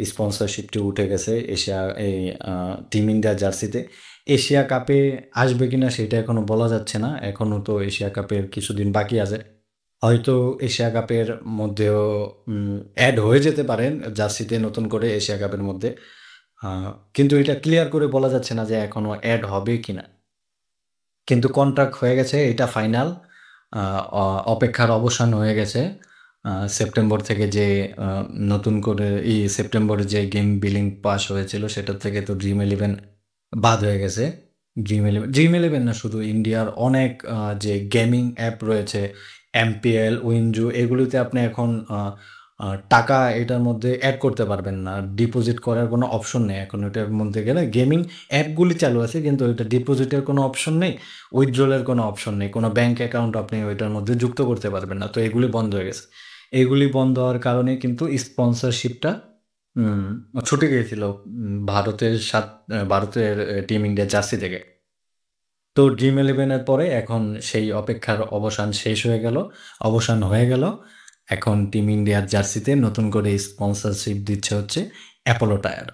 স্পন্সরশিপটি উঠে গেছে এশিয়া এই টিম ইন্ডিয়া জার্সিতে। এশিয়া কাপে আসবে কিনা সেটা এখনো বলা যাচ্ছে না, এখনো তো এশিয়া কাপের কিছুদিন বাকি আছে। হয়তো এশিয়া কাপের মধ্যেও অ্যাড হয়ে যেতে পারেন জার্সিতে নতুন করে এশিয়া কাপের মধ্যে। কিন্তু এটা ক্লিয়ার করে বলা যাচ্ছে না যে এখনো অ্যাড হবে কিনা। কিন্তু কন্ট্রাক্ট হয়ে গেছে, এটা ফাইনাল। অপেক্ষার অবসান হয়ে গেছে। সেপ্টেম্বর থেকে যে নতুন করে সেপ্টেম্বরে যে গেম বিলিং পাস হয়েছিল সেটা থেকে তো ড্রিম ইলেভেন বাদ হয়ে গেছে। ড্রিম ইলেভেন না, শুধু ইন্ডিয়ার অনেক যে গেমিং অ্যাপ রয়েছে, এমপিএল, উইনজু, এগুলিতে আপনি এখন টাকা এটার মধ্যে অ্যাড করতে পারবেন না। ডিপোজিট করার কোনো অপশন নেই এখন ওটার মধ্যে গেলে। গেমিং অ্যাপগুলি চালু আছে কিন্তু ওইটা ডিপোজিটের কোনো অপশন নেই, উইথড্রলের কোনো অপশন নেই, কোনো ব্যাঙ্ক অ্যাকাউন্ট আপনি ওইটার মধ্যে যুক্ত করতে পারবেন না। তো এগুলি বন্ধ হয়ে গেছে। এগুলি বন্ধ হওয়ার কারণে কিন্তু স্পন্সরশিপটা ছুটে গিয়েছিল ভারতের টিম ইন্ডিয়া জার্সি থেকে। তো ড্রিম ইলেভেনের পরে এখন সেই অপেক্ষার অবসান হয়ে গেল। এখন টিম ইন্ডিয়ার জার্সিতে নতুন করে স্পন্সরশিপ দিচ্ছে হচ্ছে অ্যাপোলো টায়ার।